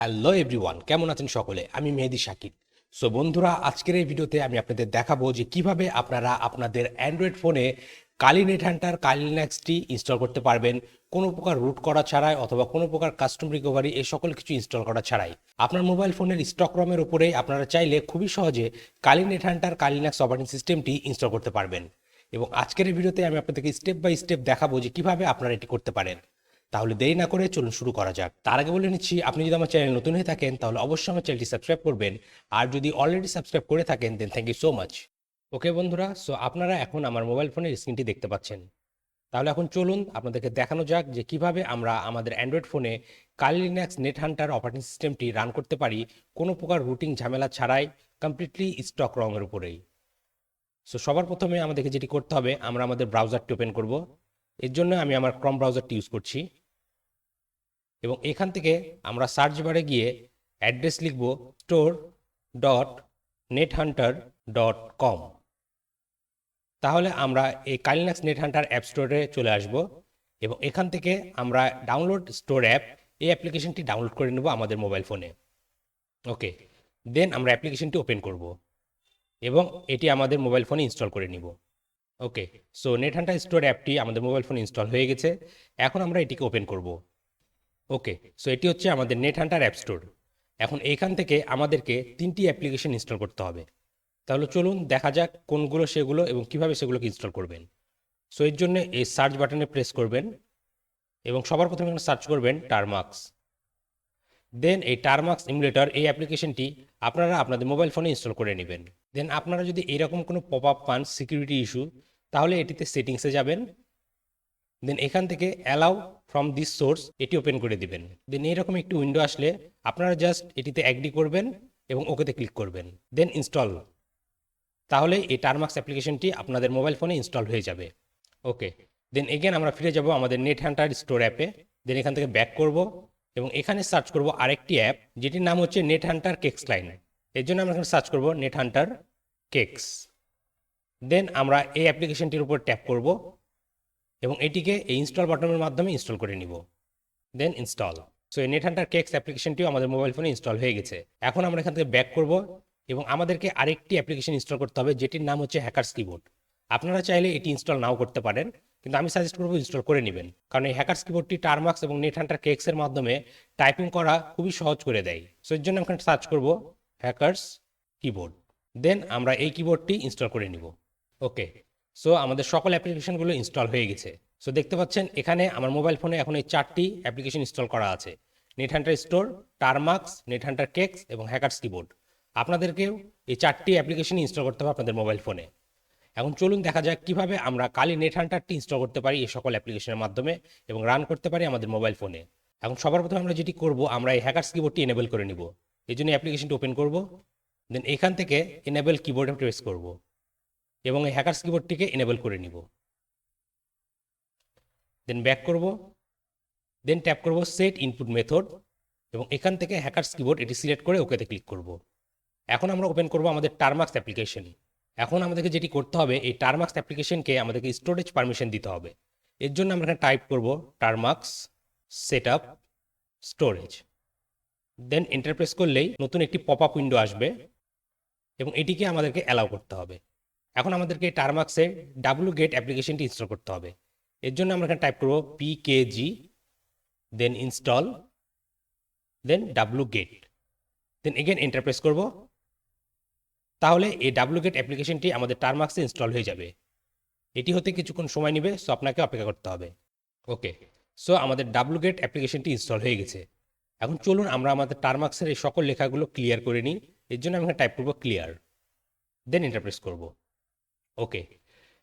Hello everyone, কেমন আছেন সকলে? আমি মেহেদি শাকিব। সো বন্ধুরা, আজকের এই ভিডিওতে আমি আপনাদের দেখাবো যে কিভাবে আপনারা আপনাদের অ্যান্ড্রয়েড ফোনে কালি নেট হান্টার কালি লিনাক্সটি ইনস্টল করতে পারবেন কোনো প্রকার রুট করা ছাড়াই অথবা কোনো প্রকার কাস্টম রিকভারি এই সকল কিছু ইনস্টল করা ছাড়াই। আপনার মোবাইল ফোনের স্টক রমের উপরে আপনারা চাইলে খুবই সহজে Kali NetHunter Kali Linux operating সিস্টেমটি ইনস্টল করতে পারবেন। এবং আজকের এই ভিডিওতে আমি আপনাদেরকে স্টেপ বাই স্টেপ দেখাবো যে কিভাবে আপনারা এটি করতে পারেন। তাহলে দেরি না করে চলুন শুরু করা যাক। তার আগে বলে নিচ্ছি, আপনি যদি আমার চ্যানেল নতুন হয়ে থাকেন তাহলে অবশ্যই আমার চ্যানেলটি সাবস্ক্রাইব করবেন। আর যদি অলরেডি সাবস্ক্রাইব করে থাকেন দেন থ্যাংক ইউ সো মাচ। ওকে বন্ধুরা, সো আপনারা এখন আমার মোবাইল ফোনের স্ক্রিনটি দেখতে পাচ্ছেন। তাহলে এখন চলুন আপনাদেরকে দেখানো যাক যে কিভাবে আমরা আমাদের অ্যান্ড্রয়েড ফোনে কালি লিনাক্স নেট হান্টার অপারেটিং সিস্টেমটি রান করতে পারি কোনো প্রকার রুটিং ঝামেলা ছাড়াই, কমপ্লিটলি স্টক রঙের উপরেই। সো সবার প্রথমে আমাদেরকে যেটি করতে হবে, আমরা আমাদের ব্রাউজারটি ওপেন করব। এর জন্য আমি আমার ক্রম ব্রাউজারটি ইউজ করছি এবং এখান থেকে আমরা সার্চ বারে গিয়ে অ্যাড্রেস লিখব store.netHunter.com। তাহলে আমরা এই কালি লিনাক্স নেট হান্টার অ্যাপ স্টোরে চলে আসব এবং এখান থেকে আমরা ডাউনলোড স্টোর অ্যাপ এই অ্যাপ্লিকেশনটি ডাউনলোড করে নেব আমাদের মোবাইল ফোনে। ওকে, দেন আমরা অ্যাপ্লিকেশনটি ওপেন করব এবং এটি আমাদের মোবাইল ফোনে ইনস্টল করে নিব। ওকে, সো নেট হান্টার স্টোর অ্যাপটি আমাদের মোবাইল ফোনে ইনস্টল হয়ে গেছে। এখন আমরা এটিকে ওপেন করব। ওকে, সো এটি হচ্ছে আমাদের নেট হান্টার অ্যাপ স্টোর। এখন এইখান থেকে আমাদেরকে 3টি অ্যাপ্লিকেশন ইনস্টল করতে হবে। তাহলে চলুন দেখা যাক কোনগুলো সেগুলো এবং কিভাবে সেগুলোকে ইনস্টল করবেন। সো এর জন্য এই সার্চ বাটনে প্রেস করবেন এবং সবার প্রথমে এখানে সার্চ করবেন টারমাক্স। দেন এই টারমাক্স ইমুলেটর এই অ্যাপ্লিকেশনটি আপনারা আপনাদের মোবাইল ফোনে ইনস্টল করে নেবেন। দেন আপনারা যদি এরকম কোনো পপ আপ পান সিকিউরিটি ইস্যু, তাহলে এটিতে সেটিংসে যাবেন। দেন এখান থেকে অ্যালাউ ফ্রম দিস সোর্স এটি ওপেন করে দিবেন। দেন এইরকম একটি উইন্ডো আসলে আপনারা জাস্ট এটিতে অ্যাগ্রি করবেন এবং ওকেতে ক্লিক করবেন। Then install. তাহলে এই টারমাক্স অ্যাপ্লিকেশনটি আপনাদের মোবাইল ফোনে ইনস্টল হয়ে যাবে। ওকে, দেন এগেন আমরা ফিরে যাব আমাদের নেট হান্টার স্টোর অ্যাপে। দেন এখান থেকে ব্যাক করব এবং এখানে সার্চ করব আরেকটি অ্যাপ যেটির নাম হচ্ছে নেট হান্টার কেক্স ক্লাইন। এর জন্য আমরা এখানে সার্চ করব নেট হান্টার কেক্স। দেন আমরা এই অ্যাপ্লিকেশনটির উপর ট্যাপ করব এবং এটিকে এই ইনস্টল বাটনের মাধ্যমে ইনস্টল করে নিব। Then install. সো এই নেট হান্টার কেক্স অ্যাপ্লিকেশনটিও আমাদের মোবাইল ফোনে ইনস্টল হয়ে গেছে। এখন আমরা এখান থেকে ব্যাক করব এবং আমাদেরকে আরেকটি অ্যাপ্লিকেশন ইনস্টল করতে হবে যেটির নাম হচ্ছে হ্যাকার্স কিবোর্ড। আপনারা চাইলে এটি ইনস্টল নাও করতে পারেন, কিন্তু আমি সাজেস্ট করবো ইনস্টল করে নেবেন, কারণ এই হ্যাকার্স কিবোর্ডটি টারমাক্স এবং নেট হান্টার কেক্সের মাধ্যমে টাইপিং করা খুবই সহজ করে দেয়। সো এর জন্য আমরা সার্চ করব হ্যাকার্স কিবোর্ড। দেন আমরা এই কিবোর্ডটি ইনস্টল করে নিব। ওকে, সো আমাদের সকল অ্যাপ্লিকেশনগুলো ইনস্টল হয়ে গেছে। সো দেখতে পাচ্ছেন এখানে আমার মোবাইল ফোনে এখন এই 4টি অ্যাপ্লিকেশন ইনস্টল করা আছে: NetHunter store, Termux, net Hunter KeX এবং হ্যাকার্স কিবোর্ড। আপনাদেরকেও এই 4টি অ্যাপ্লিকেশন ইনস্টল করতে হবে আপনাদের মোবাইল ফোনে। এখন চলুন দেখা যাক কিভাবে আমরা কালি নেট হান্টারটি ইনস্টল করতে পারি এই সকল অ্যাপ্লিকেশনের মাধ্যমে এবং রান করতে পারি আমাদের মোবাইল ফোনে। এখন সবার প্রথমে আমরা যেটি করব, আমরা এই হ্যাকার্স কিবোর্ডটি এনেবল করে নিব। এই জন্য অ্যাপ্লিকেশনটি ওপেন করব। দেন এখান থেকে এনেবল কিবোর্ডে প্রেস করব এবং এই হ্যাকার্স কিবোর্ডটিকে এনেবল করে নিব। দেন ব্যাক করব। দেন ট্যাপ করব সেট ইনপুট মেথড এবং এখান থেকে হ্যাকার্স কিবোর্ড এটি সিলেক্ট করে ওকেতে ক্লিক করব। এখন আমরা ওপেন করব আমাদের টারমাক্স অ্যাপ্লিকেশন। এখন আমাদেরকে যেটি করতে হবে, এই টারমাক্স অ্যাপ্লিকেশনকে আমাদেরকে স্টোরেজ পারমিশন দিতে হবে। এর জন্য আমরা এখানে টাইপ করব Termux setup storage. Then enter press করলেই নতুন একটি পপ আপ উইন্ডো আসবে এবং এটিকে আমাদেরকে অ্যালাউ করতে হবে। এখন আমাদেরকে টারমাক্সের wget অ্যাপ্লিকেশনটি ইনস্টল করতে হবে। এর জন্য আমরা এখানে টাইপ করব pkg, then install, then wget, then again enter press করব। তাহলে এই wget অ্যাপ্লিকেশনটি আমাদের টারমাক্সে ইনস্টল হয়ে যাবে। এটি হতে কিছুক্ষণ সময় নেবে, সো আপনাকে অপেক্ষা করতে হবে। ওকে, সো আমাদের wget অ্যাপ্লিকেশনটি ইনস্টল হয়ে গেছে। এখন চলুন আমরা আমাদের টারমাক্সের এই সকল লেখাগুলো ক্লিয়ার করে নিই। এর জন্য আমি এখানে টাইপ করব ক্লিয়ার, দেন এন্টার প্রেস করব। ওকে,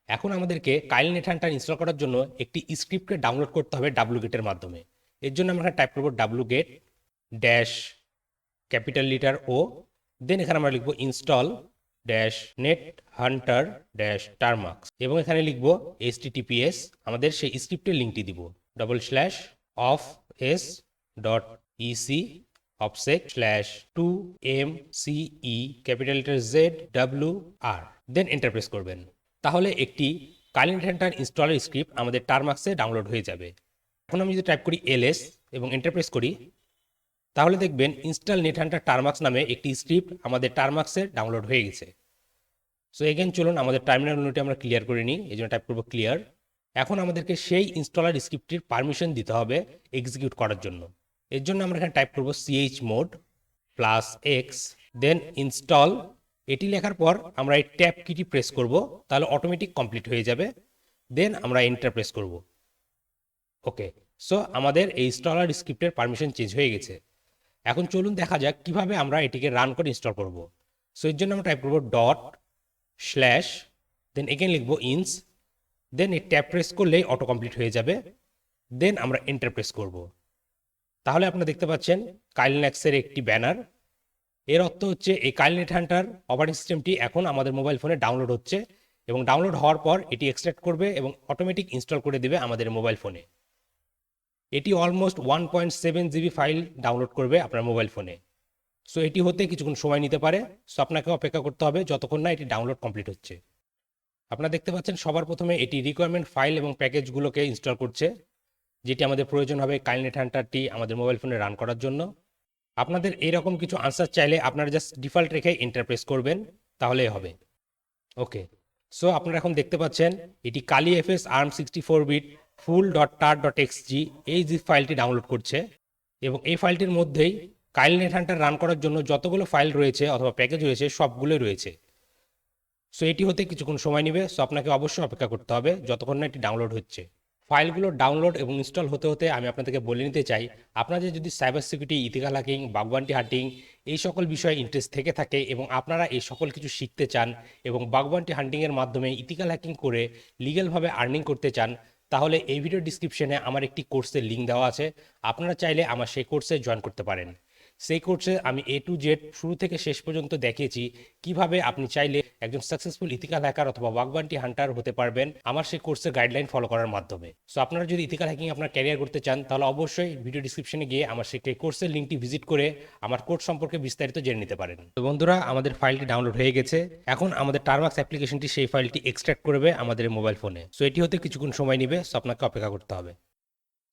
এখন আমাদেরকে কাইলি নেট হান্টার ইনস্টল করার জন্য একটি স্ক্রিপ্টকে ডাউনলোড করতে হবে wget-এর মাধ্যমে। এর জন্য আমরা এখানে টাইপ করব wget ড্যাশ ক্যাপিটাল লিটার ও, দেন এখানে আমরা লিখব install dash net Hunter dash টারমাক্স এবং এখানে লিখব https, আমাদের সেই স্ক্রিপ্টের লিঙ্কটি দিব /of/s.ec /2mce capital letter ZWR, then enter press করবেন। তাহলে একটি কালি নেথান্টার ইনস্টলার স্ক্রিপ্ট আমাদের টারমাক্সে ডাউনলোড হয়ে যাবে। এখন আমি যদি টাইপ করি ls এবং এন্টার প্রেস করি, তাহলে দেখবেন ইনস্টল নেটহান্টার টারমাক্স নামে একটি স্ক্রিপ্ট আমাদের টারমাক্সে ডাউনলোড হয়ে গেছে। সো এগেন চলুন আমাদের টার্মিনাল উইন্ডোটি আমরা ক্লিয়ার করে নিই, এই জন্য টাইপ করবো ক্লিয়ার। এখন আমাদেরকে সেই ইনস্টলার স্ক্রিপ্টটির পারমিশন দিতে হবে এক্সিকিউট করার জন্য। এর জন্য আমরা এখানে টাইপ করবো chmod +x দেন ইনস্টল। এটি লেখার পর আমরা এই ট্যাব কিটি প্রেস করব, তাহলে অটোমেটিক কমপ্লিট হয়ে যাবে। দেন আমরা এন্টার প্রেস করব। ওকে, সো আমাদের এই ইনস্টলার স্ক্রিপ্টের পারমিশন চেঞ্জ হয়ে গেছে। এখন চলুন দেখা যাক কিভাবে আমরা এটিকে রান করে ইনস্টল করব। সো এর জন্য আমরা টাইপ করব দেন এগেন লিখবো ইনস, দেন এই ট্যাব প্রেস করলেই অটো কমপ্লিট হয়ে যাবে। দেন আমরা এন্টার প্রেস করব। তাহলে আপনারা দেখতে পাচ্ছেন কাইলি লিনাক্সের একটি ব্যানার। এর অর্থ হচ্ছে এই কাইলি নেটহান্টার অপারেটিং সিস্টেমটি এখন আমাদের মোবাইল ফোনে ডাউনলোড হচ্ছে, এবং ডাউনলোড হওয়ার পর এটি এক্সট্রাক্ট করবে এবং অটোমেটিক ইনস্টল করে দেবে আমাদের মোবাইল ফোনে। এটি অলমোস্ট 1.7 GB ফাইল ডাউনলোড করবে আপনার মোবাইল ফোনে। সো এটি হতে কিছুক্ষণ সময় নিতে পারে, সো আপনাকে অপেক্ষা করতে হবে যতক্ষণ না এটি ডাউনলোড কমপ্লিট হচ্ছে। আপনারা দেখতে পাচ্ছেন সবার প্রথমে এটি রিকোয়ারমেন্ট ফাইল এবং প্যাকেজগুলোকে ইনস্টল করছে, যেটি আমাদের প্রয়োজন হবে কাইলি নেটহান্টারটি আমাদের মোবাইল ফোনে রান করার জন্য। আপনাদের এরকম কিছু আনসার চাইলে আপনারা জাস্ট ডিফল্ট রেখে এন্টার প্রেস করবেন, তাহলেই হবে। ওকে, সো আপনারা এখন দেখতে পাচ্ছেন এটি কালি এফএস আর্ম 64 বিট full.tar.xg এই জিপ ফাইলটি ডাউনলোড করছে, এবং এই ফাইলটির মধ্যেই কাইলি নেটহান্টার রান করার জন্য যতগুলো ফাইল রয়েছে অথবা প্যাকেজ রয়েছে সবগুলোই রয়েছে। সো এটি হতে কিছুক্ষণ সময় নেবে, সো আপনাকে অবশ্যই অপেক্ষা করতে হবে যতক্ষণ না এটি ডাউনলোড হচ্ছে। ফাইলগুলো ডাউনলোড এবং ইনস্টল হতে হতে আমি আপনাদেরকে বলে নিতে চাই, আপনাদের যদি সাইবার সিকিউরিটি, ইথিক্যাল হ্যাকিং, বাগবান্টি হান্টিং এই সকল বিষয়ে ইন্টারেস্ট থেকে থাকে এবং আপনারা এই সকল কিছু শিখতে চান এবং বাগবান্টি হান্টিংয়ের মাধ্যমে ইথিক্যাল হ্যাকিং করে লিগ্যালভাবে আর্নিং করতে চান, তাহলে এই ভিডিও ডিসক্রিপশনে আমার একটি কোর্সের লিঙ্ক দেওয়া আছে। আপনারা চাইলে আমার সেই কোর্সে জয়েন করতে পারেন। সেই কোর্সে আমি A to Z শুরু থেকে শেষ পর্যন্ত দেখিয়েছি কিভাবে আপনি চাইলে একজন সাকসেসফুল ইথিক্যাল হ্যাকার অথবা বাগবান্টি হান্টার হতে পারবেন আমার সেই কোর্সের গাইডলাইন ফলো করার মাধ্যমে। সো আপনারা যদি ইথিক্যাল হ্যাকিং আপনার ক্যারিয়ার করতে চান, তাহলে অবশ্যই ভিডিও ডিসক্রিপশনে গিয়ে আমার সেই কোর্সের লিঙ্কটি ভিজিট করে আমার কোর্স সম্পর্কে বিস্তারিত জেনে নিতে পারেন। তো বন্ধুরা, আমাদের ফাইলটি ডাউনলোড হয়ে গেছে। এখন আমাদের টারমাক্স অ্যাপ্লিকেশনটি সেই ফাইলটি এক্সট্রাক্ট করবে আমাদের মোবাইল ফোনে। সো এটি হতে কিছুক্ষণ সময় নেবে, সো আপনাকে অপেক্ষা করতে হবে।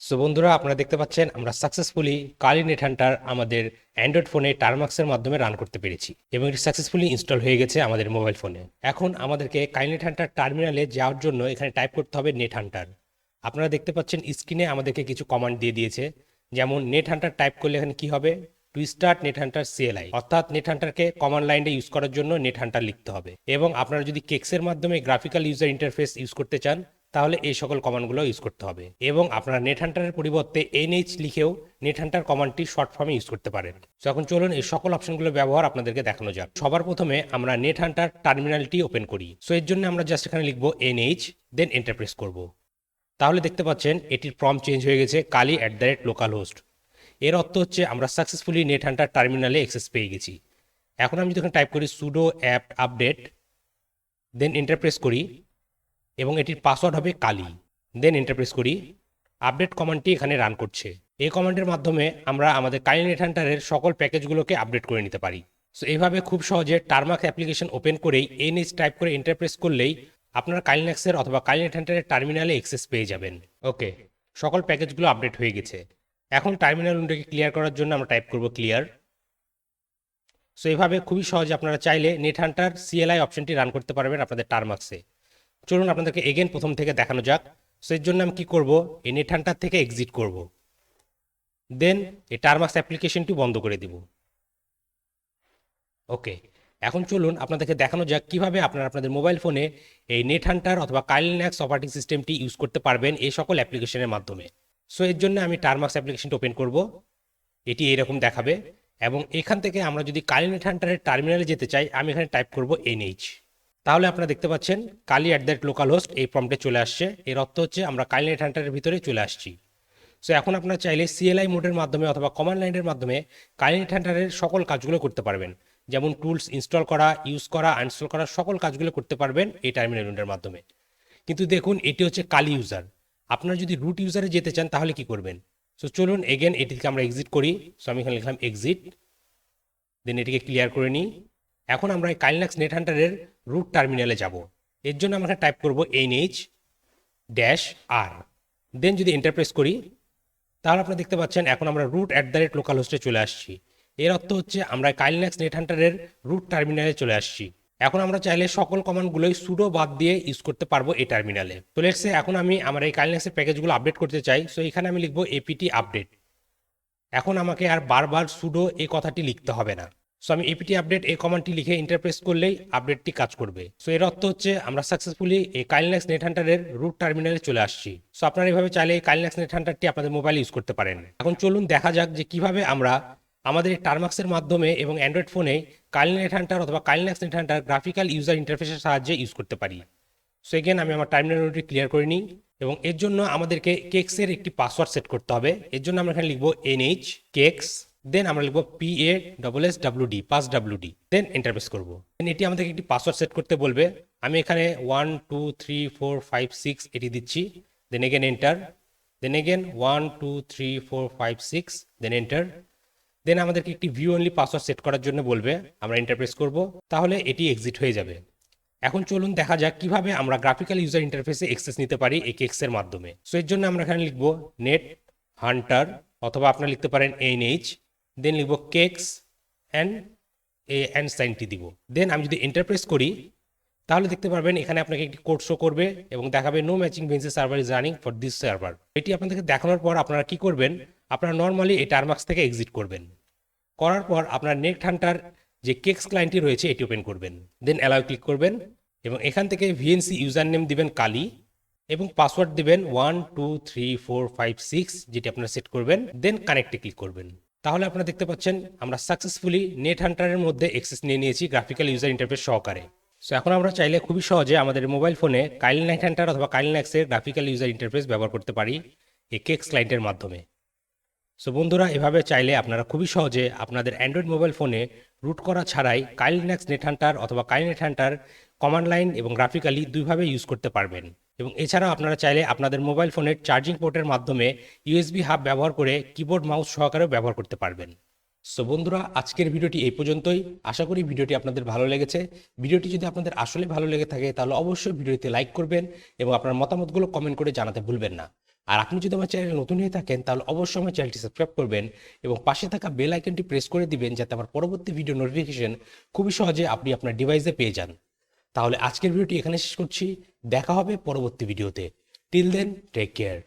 সো বন্ধুরা, আপনারা দেখতে পাচ্ছেন আমরা সাকসেসফুলি কালি নেটহান্টার আমাদের অ্যান্ড্রয়েড ফোনে টারমাক্সের মাধ্যমে রান করতে পেরেছি, এবং এটি সাকসেসফুলি ইনস্টল হয়ে গেছে আমাদের মোবাইল ফোনে। এখন আমাদেরকে কালি নেটহান্টার টার্মিনালে যাওয়ার জন্য এখানে টাইপ করতে হবে নেটহান্টার। আপনারা দেখতে পাচ্ছেন স্ক্রিনে আমাদেরকে কিছু কমান্ড দিয়ে দিয়েছে, যেমন নেটহান্টার টাইপ করলে এখানে কি হবে, টু স্টার্ট নেটহান্টার CLI, অর্থাৎ নেটহান্টারকে কমান্ড লাইনে ইউজ করার জন্য নেটহান্টার লিখতে হবে। এবং আপনারা যদি কেক্সের মাধ্যমে গ্রাফিক্যাল ইউজার ইন্টারফেস ইউজ করতে চান, তাহলে এই সকল কমান্ডগুলো ইউজ করতে হবে। এবং আপনারা নেটহান্টারের পরিবর্তে NH লিখেও নেটহান্টার কমান্ডটি শর্ট ফর্মে ইউজ করতে পারেন। সো এখন চলুন এই সকল অপশনগুলো ব্যবহার আপনাদেরকে দেখানো যাক। সবার প্রথমে আমরা নেটহান্টার টার্মিনালটি ওপেন করি। সো এর জন্য আমরা জাস্ট এখানে লিখবো NH, দেন এন্টার প্রেস করব। তাহলে দেখতে পাচ্ছেন এটির প্রম্পট চেঞ্জ হয়ে গেছে kali@localhost। এর অর্থ হচ্ছে আমরা সাকসেসফুলি নেটহান্টার টার্মিনালে অ্যাক্সেস পেয়ে গেছি। এখন আমি যখন টাইপ করি sudo apt update, then enter press করি, এবং এটির পাসওয়ার্ড হবে কালি, দেন এন্টার প্রেস করি। আপডেট কমান্ডটি এখানে রান করছে। এই কমান্ডের মাধ্যমে আমরা আমাদের কালি নেটহান্টারের সকল প্যাকেজগুলোকে আপডেট করে নিতে পারি। সো এইভাবে খুব সহজে টারমাক্স অ্যাপ্লিকেশন ওপেন করেই NH টাইপ করে এন্টার প্রেস করলেই আপনার কালি লিনাক্সের অথবা কালি নেটহান্টারের টার্মিনালে অ্যাক্সেস পেয়ে যাবেন। ওকে, সকল প্যাকেজগুলো আপডেট হয়ে গেছে। এখন টার্মিনাল উইন্ডোকে ক্লিয়ার করার জন্য আমরা টাইপ করব ক্লিয়ার। সো এইভাবে খুবই সহজে আপনারা চাইলে নেটহান্টার CLI অপশনটি রান করতে পারবেন আপনাদের টারমাক্সে। চলুন আপনাদেরকে এগেন প্রথম থেকে দেখানো যাক। সো এর জন্য আমি কি করব, এই নেটহান্টার থেকে এক্সিট করব, দেন এই টারমাক্স অ্যাপ্লিকেশনটি বন্ধ করে দিব। ওকে, এখন চলুন আপনাদেরকে দেখানো যাক কিভাবে আপনারা আপনাদের মোবাইল ফোনে এই নেটহান্টার অথবা কালি লিনাক্স অপারেটিং সিস্টেমটি ইউজ করতে পারবেন এই সকল অ্যাপ্লিকেশনের মাধ্যমে। সো এর জন্য আমি টারমাক্স অ্যাপ্লিকেশনটি ওপেন করব। এটি এরকম দেখাবে, এবং এখান থেকে আমরা যদি কালি নেটহান্টারের টার্মিনালে যেতে চাই, আমি এখানে টাইপ করব NH। তাহলে আপনারা দেখতে পাচ্ছেন kali@localhost এই প্রম্পটে চলে আসছে। এর অর্থ হচ্ছে আমরা কালি নেটহান্টারের ভিতরে চলে আসছি। সো এখন আপনারা চাইলে CLI মোডের মাধ্যমে অথবা কমান্ড লাইনের মাধ্যমে কালি নেটহান্টারের সকল কাজগুলো করতে পারবেন, যেমন টুলস ইনস্টল করা, ইউজ করা, আনইনস্টল করা, সকল কাজগুলো করতে পারবেন এই টার্মিনাল উইন্ডোর মাধ্যমে। কিন্তু দেখুন এটি হচ্ছে কালি ইউজার। আপনারা যদি রুট ইউজারে যেতে চান তাহলে কি করবেন? সো চলুন এগেন এটি থেকে আমরা এক্সিট করি। সো আমি এখানে লিখলাম এক্সিট, দেন এটিকে ক্লিয়ার করে নিই। এখন আমরা এই কালি লিনাক্স নেটহান্টারের রুট টার্মিনালে যাব। এর জন্য আমরা টাইপ করব NH-R, দেন যদি এন্টার প্রেস করি তাহলে আপনারা দেখতে পাচ্ছেন এখন আমরা root@localhost-এ চলে আসছি। এর অর্থ হচ্ছে আমরা Kali Linux Nethunter-এর রুট টার্মিনালে চলে আসছি। এখন আমরা চাইলে সকল কমান্ডগুলোই sudo বাদ দিয়ে ইউজ করতে পারবো এই টার্মিনালে। তো লেটস সে এখন আমি আমার এই Kali Linux-এর প্যাকেজগুলো আপডেট করতে চাই। সো এখানে আমি লিখবো apt আপডেট। এখন আমাকে আর বারবার sudo এই কথাটি লিখতে হবে না। সো আমি apt আপডেট এই কমান্ডটি লিখে ইন্টারপ্রেস করলেই আপডেটটি কাজ করবে। সো এর অর্থ হচ্ছে আমরা সাকসেসফুলি এই Kali Linux Nethunter-এর রুট টার্মিনালে চলে আসছি। সো আপনারা এইভাবে চাইলে এই Kali Linux Nethunter-টি আপনাদের মোবাইলে ইউজ করতে পারেন। এখন চলুন দেখা যাক যে কিভাবে আমরা আমাদের এই টার্মাক্সের মাধ্যমে এবং অ্যান্ড্রয়েড ফোনে Kali Nethunter অথবা Kali Linux Nethunter graphical user ইন্টারফেসের সাহায্যে ইউজ করতে পারি। সো এগেন আমি আমার টার্মিনাল উইন্ডোটি ক্লিয়ার করে নিই এবং এর জন্য আমাদেরকে কেক্সের একটি পাসওয়ার্ড সেট করতে হবে। এর জন্য আমরা এখানে লিখবো nh কেক্স, দেন আমরা লিখবো PASSWD password, then enter press করবো। এটি আমাদেরকে একটি পাসওয়ার্ড সেট করতে বলবে। আমি এখানে 1 2 3 4 5 6 এটি দিচ্ছি, then again enter, then again 1 2 3 4 5 6, then enter. Then আমাদেরকে একটি ভিউ অনলি পাসওয়ার্ড সেট করার জন্য বলবে, আমরা এন্টার প্রেস করবো, তাহলে এটি এক্সিট হয়ে যাবে। এখন চলুন দেখা যাক কিভাবে আমরা গ্রাফিক্যাল ইউজার ইন্টারফেসে অ্যাক্সেস নিতে পারি এই কেক্সের মাধ্যমে। সো এর জন্য আমরা এখানে লিখবো নেট হান্টার অথবা আপনারা লিখতে পারেন nh, দেন লিখবো কেক্স অ্যান্ড সাইনটি দিব। দেন আমি যদি এন্টার প্রেস করি তাহলে দেখতে পারবেন এখানে আপনাকে একটি কোড শো করবে এবং দেখাবে no matching VNC server is running for this server. এটি আপনাদেরকে দেখানোর পর আপনারা কি করবেন, আপনারা নর্মালি এই টার্মাক্স থেকে এক্সিট করবেন। করার পর আপনার নেট হান্টার যে কেক্স ক্লায়েন্টটি রয়েছে এটি ওপেন করবেন, দেন অ্যালাউ ক্লিক করবেন এবং এখান থেকে ভিএনসি ইউজার নেম দিবেন কালি এবং পাসওয়ার্ড দিবেন 1 2 3 4 5 6 যেটি আপনারা সেট করবেন, দেন কানেক্টে ক্লিক করবেন। তাহলে আপনারা দেখতে পাচ্ছেন আমরা সাকসেসফুলি নেট হান্টারের মধ্যে অ্যাক্সেস নিয়ে নিয়েছি গ্রাফিক্যাল ইউজার ইন্টারফেস সহকারে। সো এখন আমরা চাইলে খুবই সহজে আমাদের মোবাইল ফোনে Kali Nethunter অথবা Kali Linux-এর গ্রাফিক্যাল ইউজার ইন্টারফেস ব্যবহার করতে পারি এই কেক্স ক্লায়েন্টের মাধ্যমে। সো বন্ধুরা, এভাবে চাইলে আপনারা খুবই সহজে আপনাদের অ্যান্ড্রয়েড মোবাইল ফোনে রুট করা ছাড়াই Kali Linux Nethunter অথবা Kali Nethunter কমান্ড লাইন এবং গ্রাফিক্যালি দুইভাবে ইউজ করতে পারবেন। এবং এছাড়াও আপনারা চাইলে আপনাদের মোবাইল ফোনের চার্জিং পোর্টের মাধ্যমে USB হাব ব্যবহার করে কিবোর্ড মাউস সহকারেও ব্যবহার করতে পারবেন। সো বন্ধুরা, আজকের ভিডিওটি এই পর্যন্তই। আশা করি ভিডিওটি আপনাদের ভালো লেগেছে। ভিডিওটি যদি আপনাদের আসলে ভালো লেগে থাকে তাহলে অবশ্যই ভিডিওতে লাইক করবেন এবং আপনার মতামতগুলো কমেন্ট করে জানাতে ভুলবেন না। আর আপনি যদি আমার চ্যানেলে নতুন হয়ে থাকেন তাহলে অবশ্যই আমার চ্যানেলটি সাবস্ক্রাইব করবেন এবং পাশে থাকা বেল আইকনটি প্রেস করে দিবেন যাতে আমার পরবর্তী ভিডিও নোটিফিকেশন খুবই সহজে আপনি আপনার ডিভাইসে পেয়ে যান। তাহলে আজকের ভিডিওটি এখানে শেষ করছি, দেখা হবে পরবর্তী ভিডিওতে। Till then, take care.